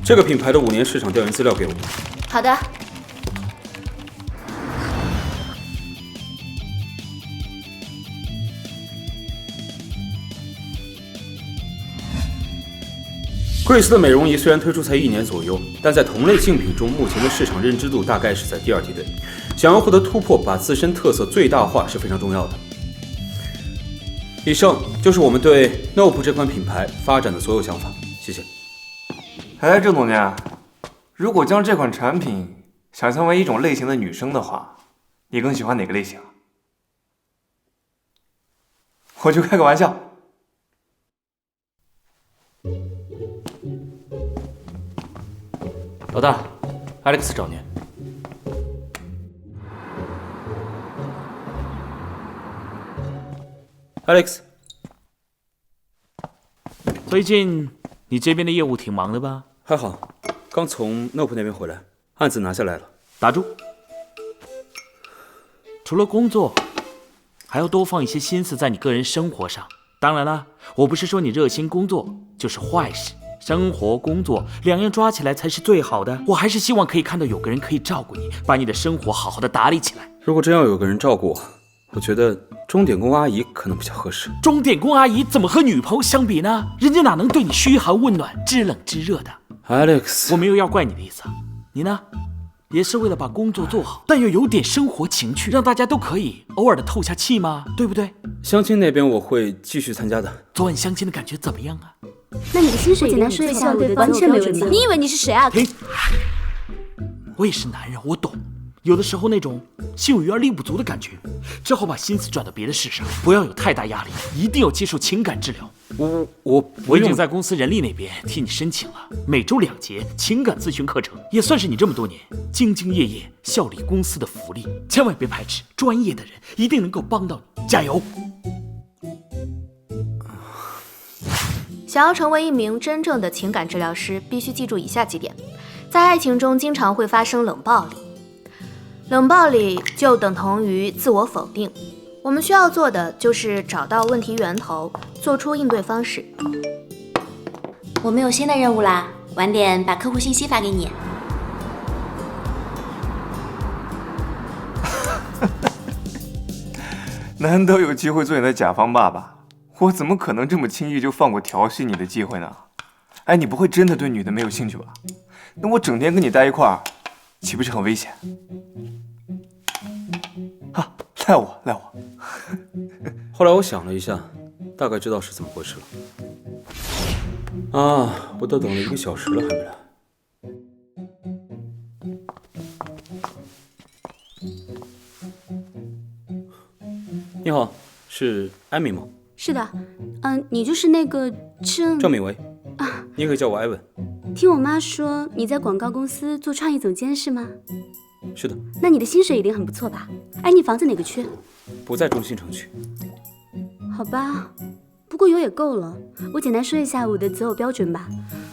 这个品牌的5年市场调研资料给我。好的。贵司的美容仪虽然推出才1年左右，但在同类竞品中，目前的市场认知度大概是在第2梯队。想要获得突破，把自身特色最大化是非常重要的。以上就是我们对 Nope 这款品牌发展的所有想法，谢谢。哎，郑总监，如果将这款产品想象为一种类型的女生的话，你更喜欢哪个类型？我就开个玩笑。老大 ，Alex 找您。Alex， 最近你这边的业务挺忙的吧？还好，刚从 Nope 那边回来，案子拿下来了。打住！除了工作，还要多放一些心思在你个人生活上。当然了，我不是说你热心工作就是坏事。生活、工作2样抓起来才是最好的。我还是希望可以看到有个人可以照顾你，把你的生活好好的打理起来。如果真要有个人照顾我，我觉得钟点工阿姨可能比较合适。钟点工阿姨怎么和女朋友相比呢？人家哪能对你嘘寒问暖、知冷知热的 ？Alex， 我没有要怪你的意思。你呢，也是为了把工作做好，但又有点生活情趣，让大家都可以偶尔的透下气嘛，对不对？相亲那边我会继续参加的。昨晚相亲的感觉怎么样啊？那你的薪水简单说一下，我的完全没问题。你以为你是谁啊？嘿，我也是男人，我懂。有的时候那种心有余而力不足的感觉，只好把心思转到别的事上，不要有太大压力，一定要接受情感治疗。我已经在公司人力那边替你申请了每周2节情感咨询课程，也算是你这么多年兢兢业业效力公司的福利。千万别排斥，专业的人一定能够帮到你，加油！想要成为一名真正的情感治疗师，必须记住以下几点：在爱情中经常会发生冷暴力，冷暴力就等同于自我否定。我们需要做的就是找到问题源头，做出应对方式。我们有新的任务啦，晚点把客户信息发给你。难得有机会做你的甲方爸爸，我怎么可能这么轻易就放过调戏你的机会呢？哎，你不会真的对女的没有兴趣吧？那我整天跟你待一块儿，岂不是很危险？啊，赖我。后来我想了一下，大概知道是怎么回事了。啊，我都等了1个小时了，还没来。你好，是艾米吗？是的，你就是那个郑敏维啊，你可以叫我艾文。听我妈说你在广告公司做创意总监是吗？是的。那你的薪水一定很不错吧？哎，你房子哪个区？不在中心城区。好吧，不过有也够了。我简单说一下我的择偶标准吧。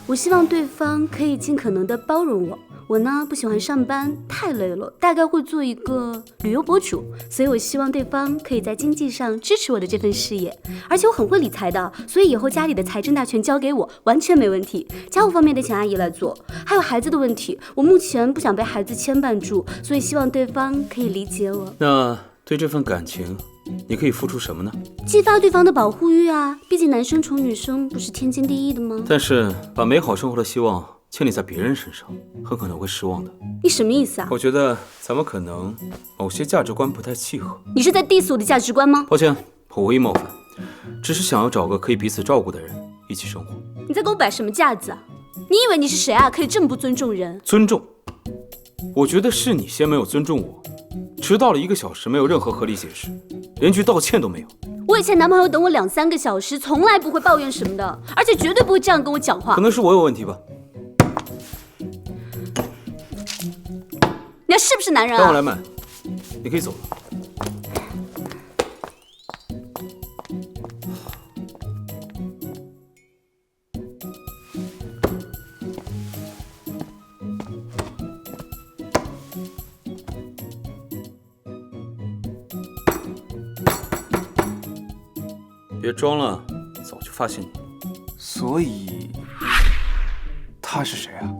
我希望对方可以尽可能的包容我。我呢不喜欢上班，太累了，大概会做一个旅游博主，所以我希望对方可以在经济上支持我的这份事业。而且我很会理财的，所以以后家里的财政大权交给我，完全没问题。家务方面得请阿姨来做。还有孩子的问题，我目前不想被孩子牵绊住，所以希望对方可以理解我。那对这份感情，你可以付出什么呢？激发对方的保护欲啊，毕竟男生宠女生不是天经地义的吗？但是把美好生活的希望建立在别人身上，很可能会失望的。你什么意思啊？我觉得咱们可能某些价值观不太契合。你是在 diss 我的价值观吗？抱歉，我无意冒犯，只是想要找个可以彼此照顾的人一起生活。你在给我摆什么架子啊？你以为你是谁啊？可以这么不尊重人？尊重？我觉得是你先没有尊重我。迟到了1个小时，没有任何合理解释，连句道歉都没有。我以前男朋友等我2、3个小时，从来不会抱怨什么的，而且绝对不会这样跟我讲话。可能是我有问题吧。你还是不是男人啊？让我来买，你可以走了。别装了，早就发现你。所以，她是谁啊？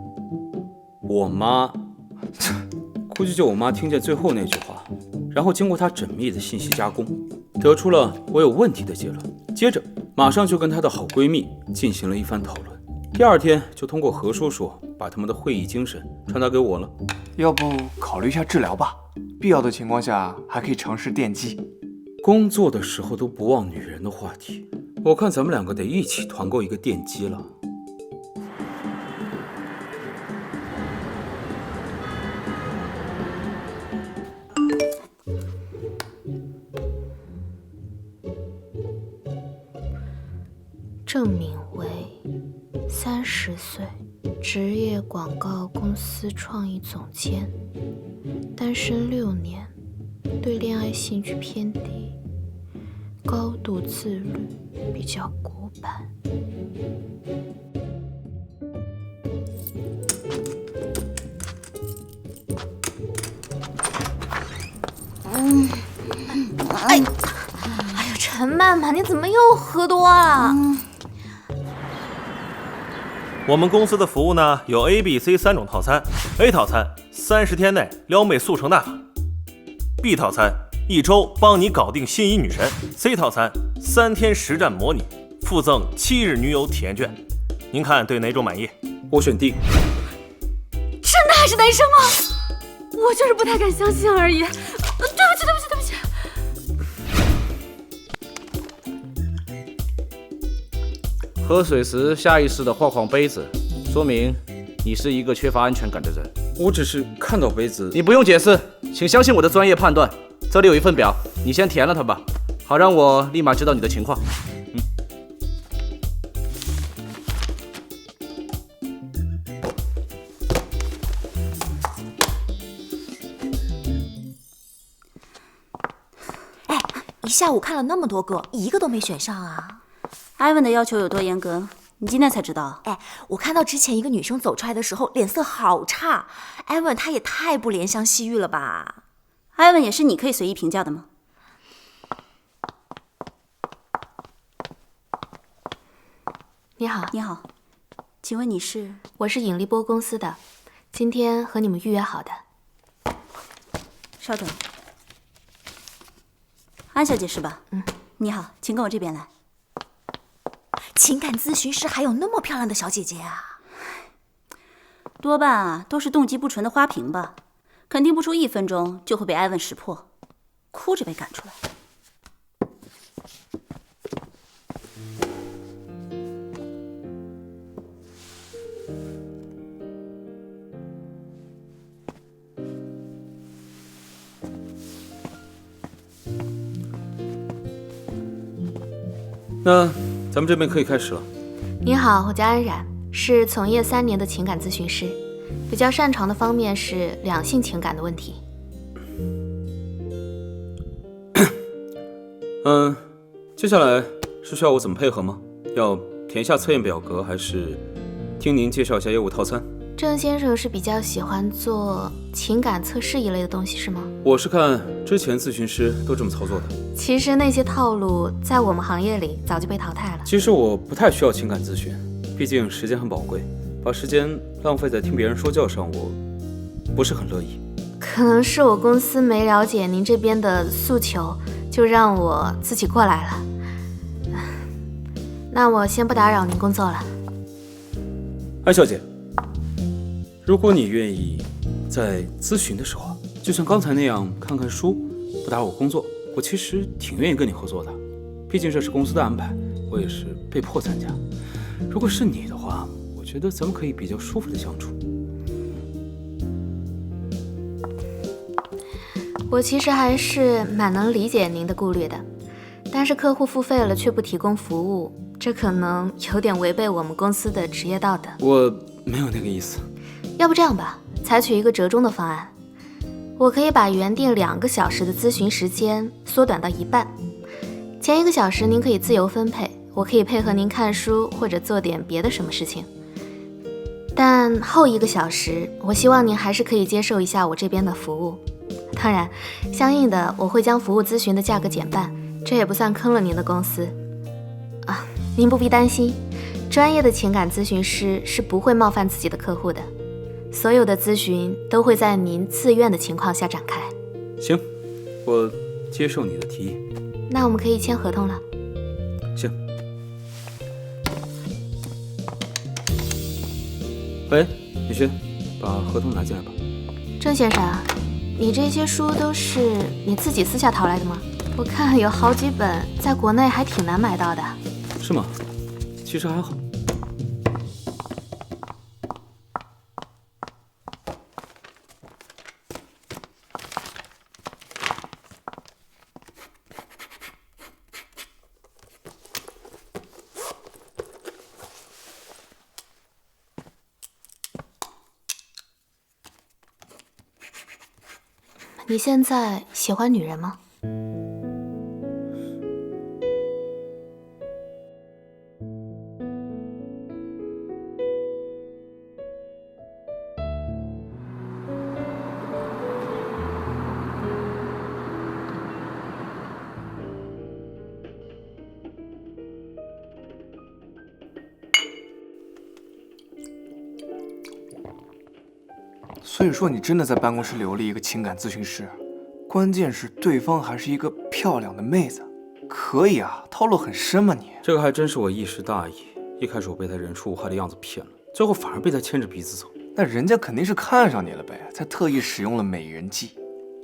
我妈，估计就我妈听见最后那句话，然后经过她缜密的信息加工，得出了我有问题的结论。接着，马上就跟她的好闺蜜进行了一番讨论。第二天就通过何叔叔把他们的会议精神传达给我了。要不考虑一下治疗吧，必要的情况下还可以尝试电击。工作的时候都不忘女人的话题，我看咱们两个得一起团购一个电击了。郑敏为30岁，职业广告公司创意总监，单身6年，对恋爱兴趣偏低，高度自律，比较古板。哎呀，陈曼曼，你怎么又喝多了？我们公司的服务呢，有 A、B、C 3种套餐。A 套餐30天内撩妹速成大法 ，B 套餐1周帮你搞定心仪女神 ，C 套餐3天实战模拟，附赠7日女友体验券。您看对哪种满意？我选 D。真的还是男生吗？我就是不太敢相信而已。对不起。喝水时下意识地晃晃杯子，说明你是一个缺乏安全感的人。我只是看到杯子。你不用解释，请相信我的专业判断。这里有一份表，你先填了它吧，好让我立马知道你的情况。一下午看了那么多个，一个都没选上啊！艾文的要求有多严格，你今天才知道？我看到之前一个女生走出来的时候，脸色好差。艾文她也太不怜香惜玉了吧？艾文也是你可以随意评价的吗？你好，你好，请问你是？我是引力波公司的，今天和你们预约好的。稍等。安小姐是吧？你好，请跟我这边来。情感咨询师还有那么漂亮的小姐姐啊？多半啊都是动机不纯的花瓶吧，肯定不出1分钟就会被艾文识破，哭着被赶出来。那咱们这边可以开始了。你好，我叫安然，是从业3年的情感咨询师，比较擅长的方面是两性情感的问题。接下来是需要我怎么配合吗？要填一下测验表格，还是听您介绍一下业务套餐？郑先生是比较喜欢做情感测试一类的东西是吗？我是看之前咨询师都这么操作的。其实那些套路在我们行业里早就被淘汰了。其实我不太需要情感咨询，毕竟时间很宝贵，把时间浪费在听别人说教上，我不是很乐意。可能是我公司没了解您这边的诉求，就让我自己过来了。那我先不打扰您工作了。安小姐，如果你愿意在咨询的时候，就像刚才那样看看书，不打扰我工作，我其实挺愿意跟你合作的。毕竟这是公司的安排，我也是被迫参加。如果是你的话，我觉得咱们可以比较舒服的相处。我其实还是蛮能理解您的顾虑的，但是客户付费了却不提供服务，这可能有点违背我们公司的职业道德。我没有那个意思。要不这样吧，采取一个折中的方案，我可以把原定2个小时的咨询时间缩短到1半。前1个小时您可以自由分配，我可以配合您看书或者做点别的什么事情。但后1个小时，我希望您还是可以接受一下我这边的服务。当然，相应的我会将服务咨询的价格减半，这也不算坑了您的公司。您不必担心，专业的情感咨询师是不会冒犯自己的客户的，所有的咨询都会在您自愿的情况下展开。行，我接受你的提议。那我们可以签合同了。行。喂，女士，把合同拿进来吧。郑先生，你这些书都是你自己私下淘来的吗？我看有好几本在国内还挺难买到的。是吗？其实还好。你现在喜欢女人吗？所以说你真的在办公室留了一个情感咨询师，关键是对方还是一个漂亮的妹子，可以啊，套路很深嘛你。这个还真是我一时大意，一开始我被他人畜无害的样子骗了，最后反而被他牵着鼻子走。那人家肯定是看上你了呗，才特意使用了美人计。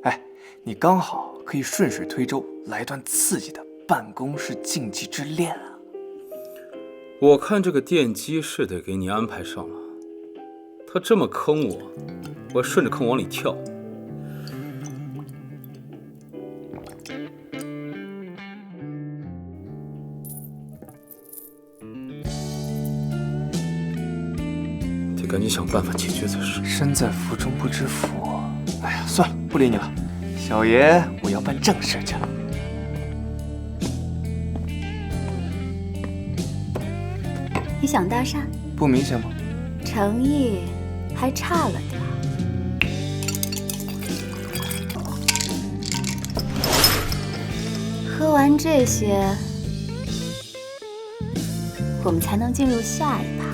哎，你刚好可以顺水推舟，来段刺激的办公室禁忌之恋啊！我看这个电机是得给你安排上了，他这么坑我，我顺着坑往里跳。得赶紧想办法解决才是。身在福中不知福，哎呀，算了，不理你了。小爷，我要办正事去了。你想搭讪？不明显吗？诚意还差了点儿。喝完这些，我们才能进入下一趴。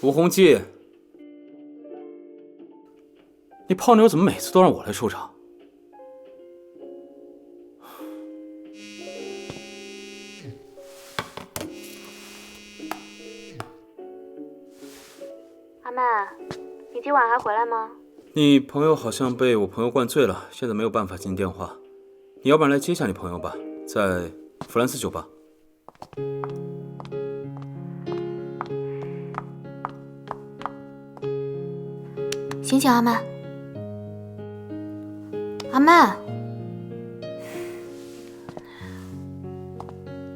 吴洪基，你泡妞怎么每次都让我来收场？阿曼，你今晚还回来吗？你朋友好像被我朋友灌醉了，现在没有办法接电话。你要不然来接下你朋友吧，在弗兰斯酒吧。醒醒，阿曼，阿曼，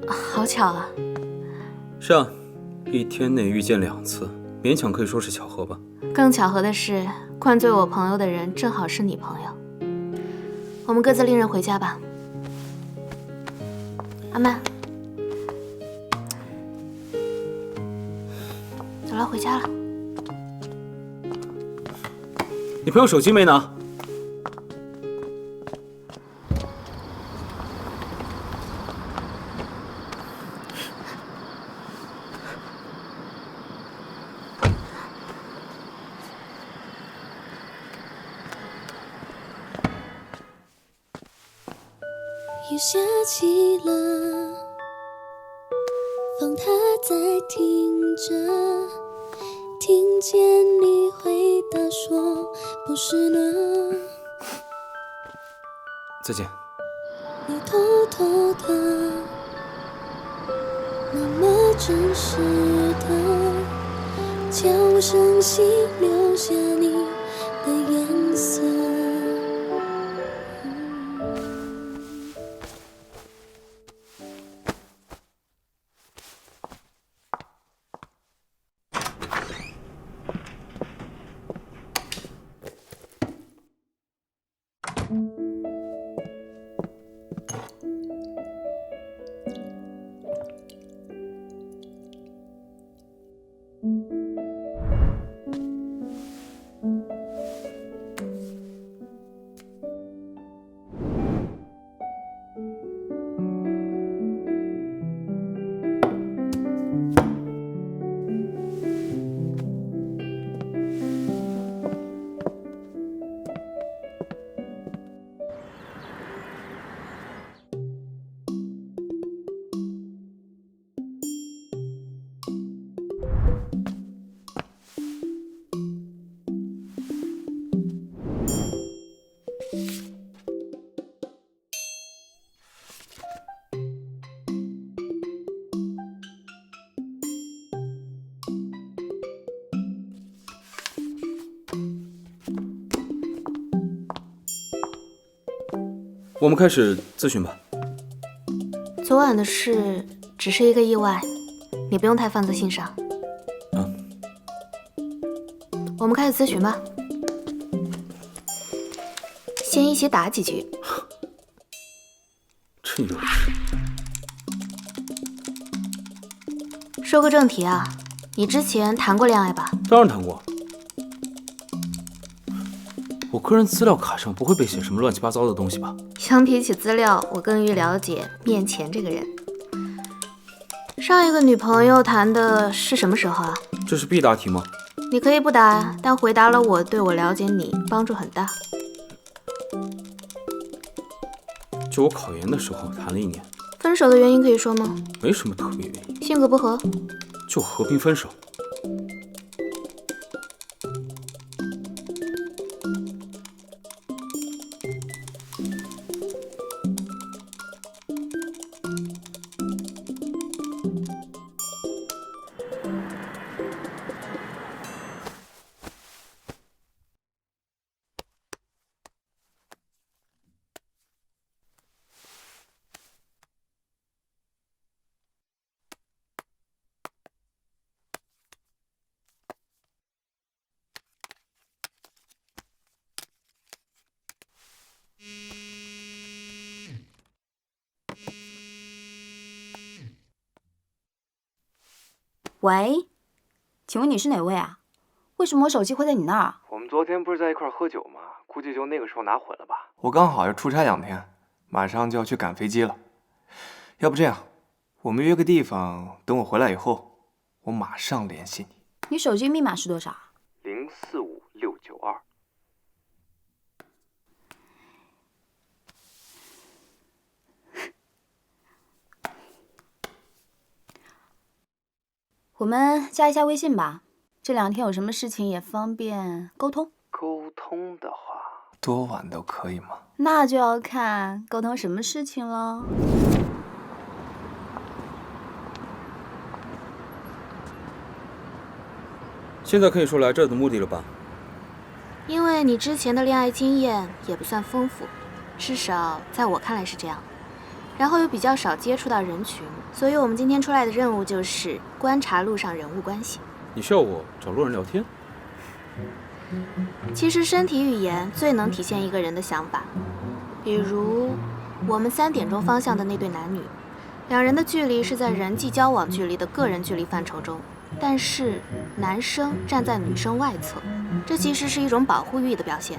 好巧啊！是啊，一天内遇见2次，勉强可以说是巧合吧。更巧合的是，灌醉我朋友的人正好是你朋友。我们各自拎人回家吧。阿曼，走了，回家了。你朋友手机没拿？雨下起了，风它在听着，听见你回答说不是呢。再见。你偷偷的，那么真实的，悄无声息留下你的颜色。我们开始咨询吧。昨晚的事只是一个意外，你不用太放在心上。我们开始咨询吧。先一起打几局。真有趣。说个正题啊，你之前谈过恋爱吧？当然谈过。我个人资料卡上不会被写什么乱七八糟的东西吧？相比起资料，我更欲了解面前这个人。上一个女朋友谈的是什么时候啊？这是必答题吗？你可以不答，但回答了我对我了解你帮助很大。就我考研的时候谈了1年。分手的原因可以说吗？没什么特别原因，性格不合，就和平分手。喂，请问你是哪位啊？为什么我手机会在你那儿？我们昨天不是在一块儿喝酒吗？估计就那个时候拿混了吧。我刚好要出差2天，马上就要去赶飞机了。要不这样，我们约个地方，等我回来以后，我马上联系你。你手机密码是多少？045692。我们加一下微信吧，这2天有什么事情也方便沟通。沟通的话，多晚都可以吗？那就要看沟通什么事情了。现在可以说来这儿的目的了吧？因为你之前的恋爱经验也不算丰富，至少在我看来是这样。然后又比较少接触到人群，所以我们今天出来的任务就是观察路上人物关系。你需要我找路人聊天？其实身体语言最能体现一个人的想法。比如我们3点钟方向的那对男女，2人的距离是在人际交往距离的个人距离范畴中，但是男生站在女生外侧，这其实是一种保护欲的表现。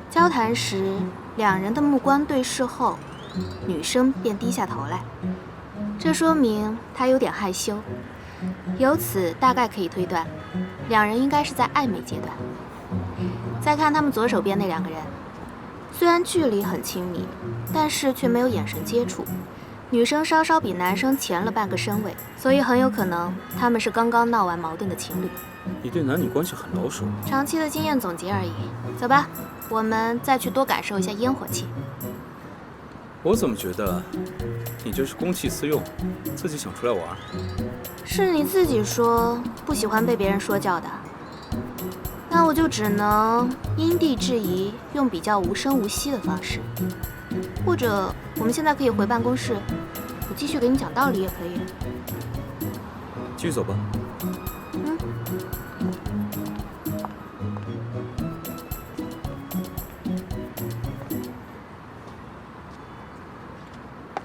交谈时，2人的目光对视后，女生便低下头来，这说明她有点害羞。由此大概可以推断，2人应该是在暧昧阶段。再看他们左手边那2个人，虽然距离很亲密，但是却没有眼神接触。女生稍稍比男生前了半个身位，所以很有可能他们是刚刚闹完矛盾的情侣。你对男女关系很老手。长期的经验总结而已。走吧，我们再去多感受一下烟火气。我怎么觉得你这是公器私用，自己想出来玩？是你自己说不喜欢被别人说教的，那我就只能因地制宜，用比较无声无息的方式。或者我们现在可以回办公室，我继续给你讲道理也可以。继续走吧。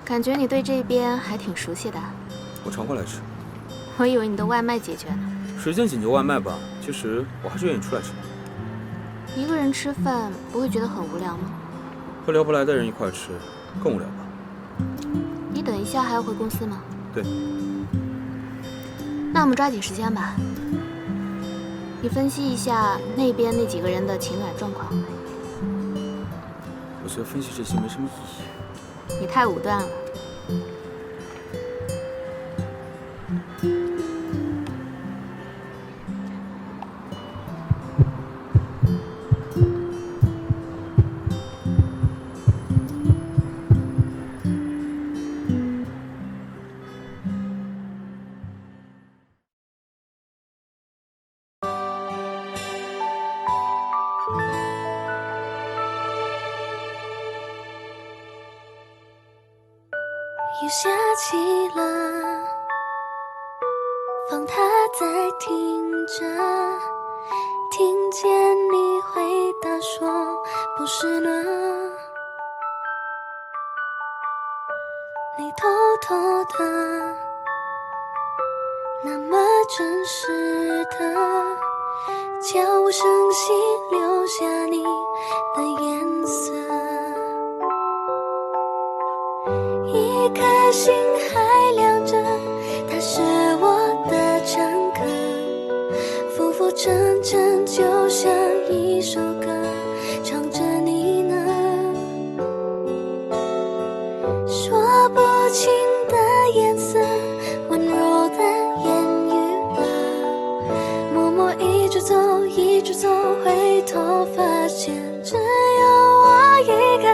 感觉你对这边还挺熟悉的。我常过来吃。我以为你的外卖解决呢。时间紧就外卖吧，其实我还是愿意出来吃。一个人吃饭不会觉得很无聊吗？和聊不来的人一块吃，更无聊吧。你等一下还要回公司吗？对。那我们抓紧时间吧。你分析一下那边那几个人的情感状况。我觉得分析这些没什么意义。你太武断了。听着，听见你回答说不是呢。你偷偷的，那么真实的，悄无声息留下你的颜色。一颗心还亮着，它是我的乘客，浮浮沉沉就像一首歌，唱着你呢。说不清的颜色，温柔的言语了，默默一直走一直走，回头发现只有我一个。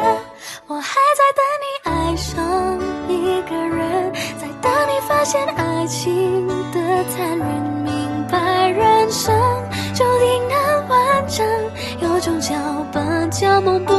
我还在等你爱上一个人，在等你发现爱情的残忍，明白人生注定难完整，有种脚本叫梦。